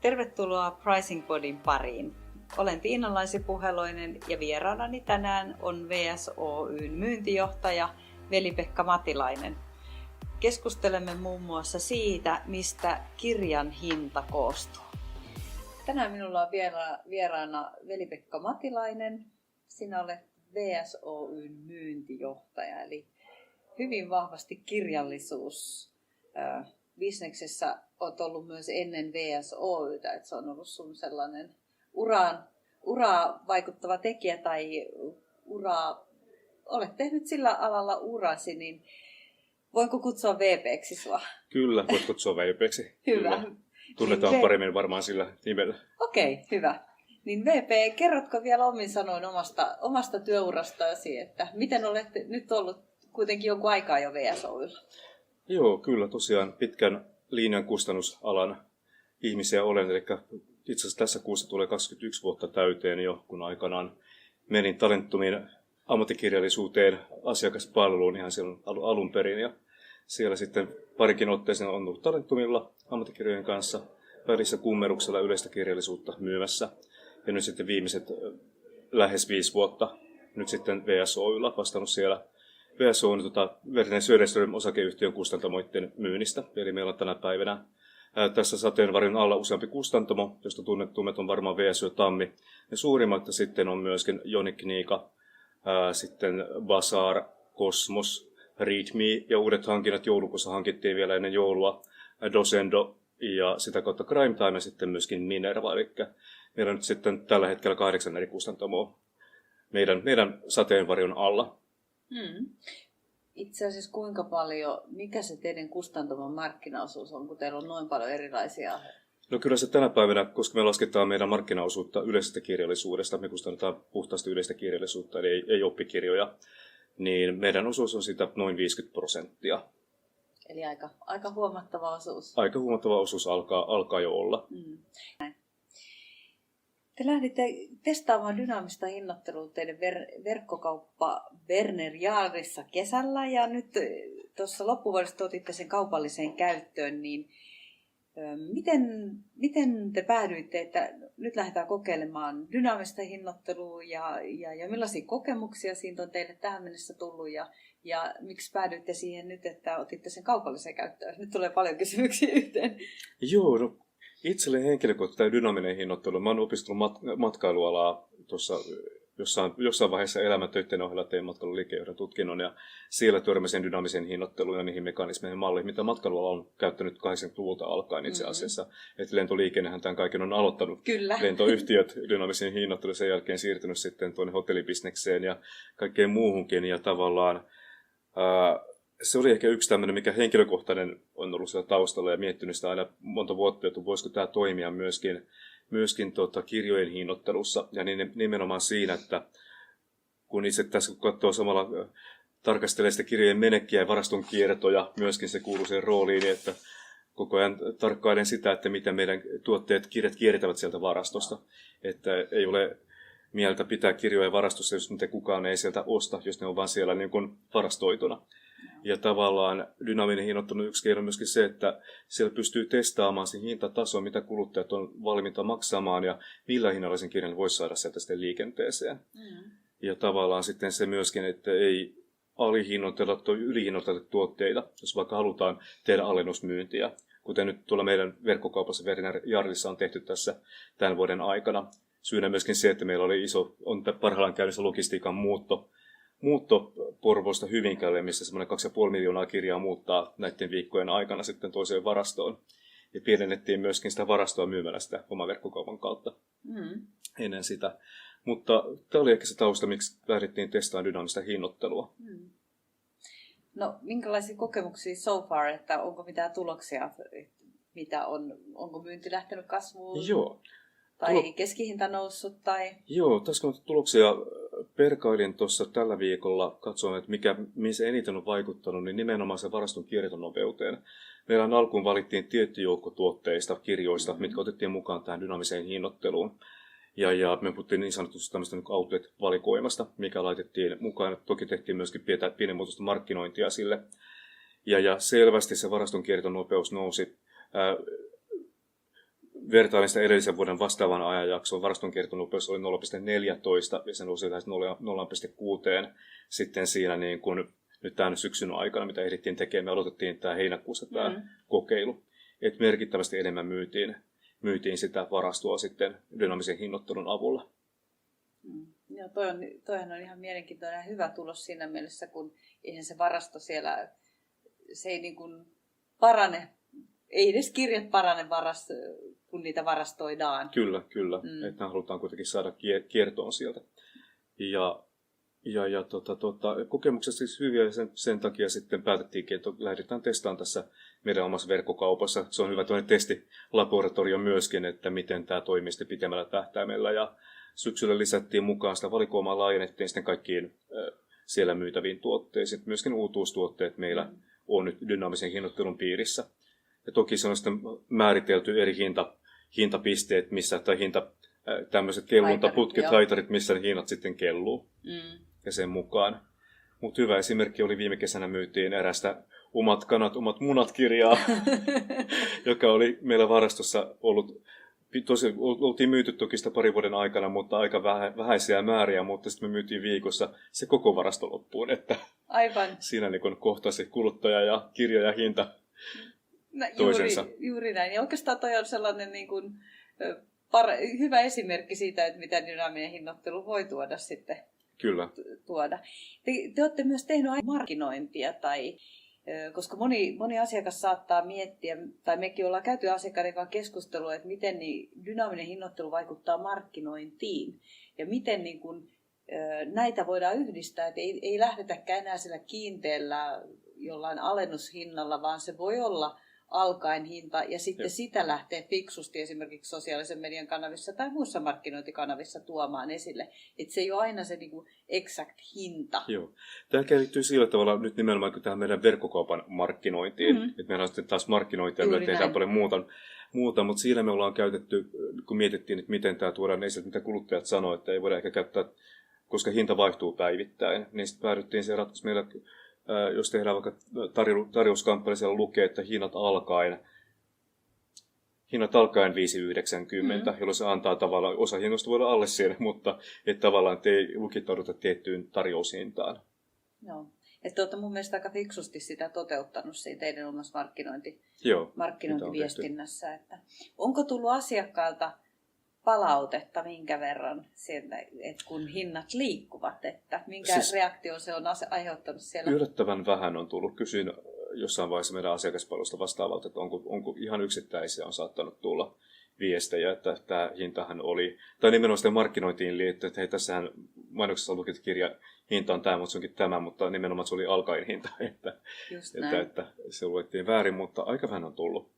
Tervetuloa Pricing Podin pariin. Olen Tiina Laisi-Puheloinen ja vieraanani tänään on VS Oyn myyntijohtaja Veli-Pekka Matilainen. Keskustelemme muun muassa siitä, mistä kirjan hinta koostuu. Tänään minulla on vieraana Veli-Pekka Matilainen. Sinä olet VS Oyn myyntijohtaja, eli hyvin vahvasti kirjallisuus. Bisneksessä olet ollut myös ennen VS Oytä, että se on ollut sun sellainen uraa vaikuttava tekijä tai olet tehnyt sillä alalla urasi, niin voinko kutsua VP:ksi sua? Kyllä, voit kutsua VP:ksi. Hyvä. Kyllä. Tunnetaan paremmin varmaan sillä nimellä. Okei, hyvä. Niin VP, kerrotko vielä omin sanoin omasta työurastasi, että miten olet nyt ollut kuitenkin jonkun aikaa jo VS Oylla? Joo, kyllä tosiaan pitkän linjan kustannusalan ihmisiä olen, eli itse asiassa tässä kuussa tulee 21 vuotta täyteen jo, kun aikanaan menin Talentumin ammattikirjallisuuteen asiakaspalveluun ihan silloin alun perin, ja siellä sitten parikin otteeseen on ollut Talentumilla ammattikirjojen kanssa, välissä Kummeruksella yleistä kirjallisuutta myymässä, ja nyt sitten viimeiset lähes 5 vuotta nyt sitten VS Oylla vastannut siellä VS on Werner Söderström osakeyhtiön kustantamoiden myynnistä. Eli meillä on tänä päivänä tässä sateenvarjon alla useampi kustantamo, josta tunnettuimmat on varmaan VS Tammi. Ja suurimmat sitten on myöskin Joni Kniika, sitten Bazaar, Cosmos, Readme ja uudet hankinnat joulukuussa hankittiin vielä ennen joulua. Dosendo ja sitä kautta Crime Time ja sitten myöskin Minerva. Eli meillä on nyt sitten tällä hetkellä 8 eri kustantamoa meidän sateenvarjon alla. Itse asiassa kuinka paljon, mikä se teidän kustantamon markkinaosuus on, kun teillä on noin paljon erilaisia? No kyllä se tänä päivänä, koska me lasketaan meidän markkinaosuutta yleisestä kirjallisuudesta, me kustannetaan puhtaasti yleistä kirjallisuutta, eli ei oppikirjoja, niin meidän osuus on sitä noin 50%. Eli aika huomattava osuus. Aika huomattava osuus alkaa jo olla. Te lähditte testaamaan dynaamista hinnoittelua teidän verkkokauppa Werner Jaarissa kesällä ja nyt tuossa loppuvuodesta otitte sen kaupalliseen käyttöön, niin miten te päädyitte, että nyt lähdetään kokeilemaan dynaamista hinnoittelua ja millaisia kokemuksia siitä on teille tähän mennessä tullut ja miksi päädyitte siihen nyt, että otitte sen kaupalliseen käyttöön? Nyt tulee paljon kysymyksiä yhteen. Joo, no itselle henkilökohtainen dynaaminen hinnoittelu. Mä oon opiskellut matkailualaa tuossa jossain vaiheessa elämäntöiden ohella tein matkailun tutkinnon ja siellä törmäsin dynaamisen hinnoitteluun ja niihin mekanismeihin ja malleihin, mitä matkailuala on käyttänyt 80-luvulta alkaen itse asiassa. Että lentoliikennehän tämän kaiken on aloittanut. Kyllä. Lentoyhtiöt dynaamisen hinnoittelun sen jälkeen siirtynyt sitten tuonne hotellibisnekseen ja kaikkeen muuhunkin ja tavallaan se oli ehkä yksi tämmöinen, mikä henkilökohtainen on ollut siellä taustalla ja miettinyt sitä aina monta vuotta, että voisiko tämä toimia myöskin kirjojen hinnoittelussa. Ja nimenomaan siinä, että kun itse tässä katsoo samalla, tarkastelee sitä kirjojen menekkiä ja varaston kiertoja, myöskin se kuuluu sen rooliin, että koko ajan tarkkailen sitä, että miten meidän kirjat kiertävät sieltä varastosta. Että ei ole mieltä pitää kirjoja varastossa, jos niitä kukaan ei sieltä osta, jos ne on vaan siellä niin kuin varastoituna. Ja tavallaan dynaaminen hinnoittelun yksi keino on myöskin se, että siellä pystyy testaamaan sen hintatason, mitä kuluttajat on valmiita maksamaan ja millä hinnalla sen kirjan voisi saada sieltä sitten liikenteeseen. Ja tavallaan sitten se myöskin, että ei alihinnoitella tai ylihinnoitella tuotteita, jos vaikka halutaan tehdä alennusmyyntiä. Kuten nyt tuolla meidän verkkokaupassa Werner Jaarissa on tehty tässä tämän vuoden aikana. Syynä myöskin se, että meillä oli on parhaillaan käynnissä logistiikan muutto Porvoosta Hyvinkäälle, missä semmoinen 2,5 miljoonaa kirjaa muuttaa näiden viikkojen aikana sitten toiseen varastoon. Ja pienennettiin myöskin sitä varastoa myymällä sitä oman verkkokaupan kautta ennen sitä. Mutta tämä oli ehkä se tausta, miksi lähdettiin testaamaan dynaamista hinnoittelua. No, minkälaisia kokemuksia so far, että onko mitään tuloksia, onko myynti lähtenyt kasvuun? Joo. Tai keskihinta noussut? Tai... Joo, tässä on tuloksia. Perkailin tuossa tällä viikolla, katsoin, että missä eniten on vaikuttanut, niin nimenomaan se varaston kiertonopeuteen. Meillä alkuun valittiin tietty joukko tuotteista, kirjoista, mitkä otettiin mukaan tähän dynaamiseen hinnoitteluun. Ja me puhuttiin niin sanotusti tämmöistä outlet-valikoimasta, mikä laitettiin mukaan. Toki tehtiin myöskin pienimuotoista markkinointia sille. Ja selvästi se varaston kiertonopeus nousi. vertailin sitä edellisen vuoden vastaavan ajanjakson, varaston kiertonopeus oli 0,14 ja se nousi lähes 0,6 sitten siinä niin kuin nyt tämän syksyn aikana, mitä ehdittiin tekemään. Me aloitettiin tämä heinäkuussa tämä kokeilu, että merkittävästi enemmän myytiin sitä varastoa sitten dynaamisen hinnoittelun avulla. Joo, toihan on ihan mielenkiintoinen ja hyvä tulos siinä mielessä, kun eihän se varasto siellä, se ei niin kuin parane, ei edes kirjat parane kun niitä varastoidaan. Kyllä. Että halutaan kuitenkin saada kiertoon sieltä. Ja kokemukset siis hyviä ja sen takia sitten päätettiinkin, että lähdetään testaamaan tässä meidän omassa verkkokaupassa. Se on hyvä toinen testilaboratorio myöskin, että miten tämä toimii sitten pitemmällä tähtäimellä. Ja syksyllä lisättiin mukaan sitä valikoimaa, laajennettiin sitten kaikkiin siellä myytäviin tuotteisiin. Myöskin uutuustuotteet meillä on nyt dynaamisen hinnoittelun piirissä. Ja toki se on sitten määritelty eri hintapisteet, tai tämmöiset kelluntaputket, haitarit, missä ne hinnat sitten kelluu. Ja sen mukaan. Mutta hyvä esimerkki oli viime kesänä myytiin erästä Omat kanat, omat munat -kirjaa, joka oli meillä varastossa ollut. Oltiin myyty toki sitä parin vuoden aikana, mutta aika vähäisiä määriä, mutta sitten me myytiin viikossa se koko varasto loppuun. Että aivan. Siinä niin kohtasi kuluttaja ja kirja ja hinta toisensa. Juuri näin. Ja oikeastaan toi on sellainen niin kuin, hyvä esimerkki siitä, että mitä dynaaminen hinnoittelu voi tuoda sitten. Kyllä. Te olette myös tehneet markkinointia, koska moni asiakas saattaa miettiä, tai mekin ollaan käyty asiakkaiden kanssa keskustelua, että miten dynaaminen hinnoittelu vaikuttaa markkinointiin ja miten niin kun, näitä voidaan yhdistää, että ei lähdetäkään enää sillä kiinteällä jollain alennushinnalla, vaan se voi olla alkaen hinta ja sitten sitä lähtee fiksusti esimerkiksi sosiaalisen median kanavissa tai muissa markkinointikanavissa tuomaan esille. Että se ei ole aina se niinku exact hinta. Joo. Tämä liittyy sillä tavalla nyt nimenomaan tähän meidän verkkokaupan markkinointiin. Että meillä on sitten taas markkinointia ja me tehdään paljon muuta, mutta siinä me ollaan käytetty, kun mietittiin, että miten tämä tuodaan esille, mitä kuluttajat sanoo, että ei voida ehkä käyttää, koska hinta vaihtuu päivittäin. Niin sitten päädyttiin siihen ratkaisuun meillä, jos tehdään vaikka tarjouskampanja, siellä lukee, että hinnat alkaen 5,90, jolloin se antaa tavallaan, osa hinnoista voi olla alle siellä, mutta että tavallaan ei lukittauduta tiettyyn tarjoushintaan. Joo. Että olette mun mielestä aika fiksusti sitä toteuttanut siinä teidän omassa markkinointiviestinnässä. Että onko tullut asiakkailta palautetta minkä verran sieltä, että kun hinnat liikkuvat, että minkä reaktio se on aiheuttanut siellä? Yllättävän vähän on tullut. Kysyin jossain vaiheessa meidän asiakaspalvelusta vastaavalta, että onko ihan yksittäisiä on saattanut tulla viestejä, että tämä hintahan oli, tai nimenomaan sitä markkinointiin liittyen, että hei, tässähän mainoksessa luki, että kirja hinta on tämä, mutta se onkin tämä, mutta nimenomaan se oli alkaen hinta, että se luettiin väärin, mutta aika vähän on tullut.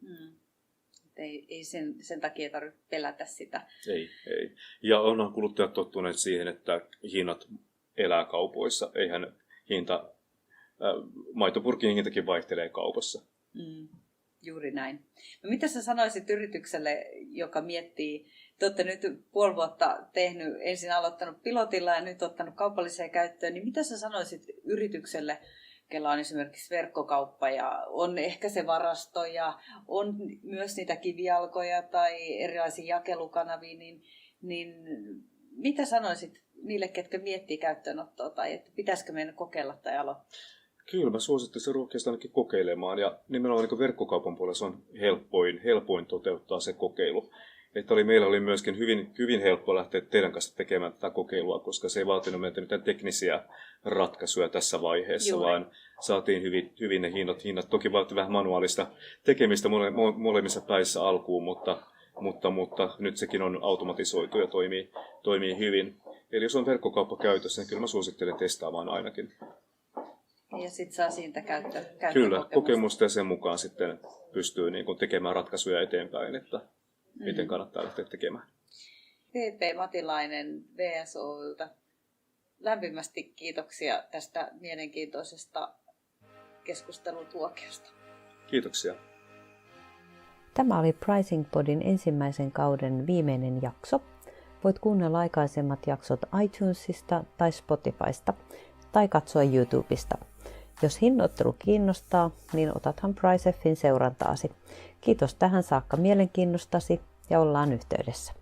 Ei sen takia tarvitse pelätä sitä. Ei. Ja onhan kuluttajat tottuneet siihen, että hinnat elää kaupoissa. Eihän maitopurkin hintakin vaihtelee kaupassa. Juuri näin. No, mitä sä sanoisit yritykselle, joka miettii, te olette nyt puoli vuotta tehnyt, ensin aloittanut pilotilla ja nyt ottanut kaupalliseen käyttöön, niin mitä sä sanoisit yritykselle, kellä on esimerkiksi verkkokauppa ja on ehkä se varasto ja on myös niitä kivijalkoja tai erilaisia jakelukanavia, niin mitä sanoisit niille, ketkä miettii käyttöönottoa tai että pitäisikö meidän kokeilla tai aloittaa? Kyllä, mä suosittaisin rohkeasti ainakin kokeilemaan ja nimenomaan niin verkkokaupan puolella se on helpoin toteuttaa se kokeilu. Että meillä oli myöskin hyvin helppo lähteä teidän kanssa tekemään tätä kokeilua, koska se ei vaatinut meiltä mitään teknisiä ratkaisuja tässä vaiheessa, vaan saatiin hyvin ne hinnat. Toki vaati vähän manuaalista tekemistä molemmissa päissä alkuun, mutta nyt sekin on automatisoitu ja toimii hyvin. Eli jos on verkkokauppa käytössä, niin kyllä mä suosittelen testaamaan ainakin. Ja sitten saa siitä käyttökokemusta. Kyllä, kokemusta ja sen mukaan sitten pystyy niin kuin tekemään ratkaisuja eteenpäin, että miten kannattaa lähteä tekemään. PP Matilainen VSO:lta. Lämpimästi kiitoksia tästä mielenkiintoisesta keskustelutuokiosta. Kiitoksia. Tämä oli Pricing Podin ensimmäisen kauden viimeinen jakso. Voit kuunnella aikaisemmat jaksot iTunesista tai Spotifysta tai katsoa YouTubesta. Jos hinnoittelu kiinnostaa, niin otathan PriceFin seurantaasi. Kiitos tähän saakka mielenkiinnostasi ja ollaan yhteydessä.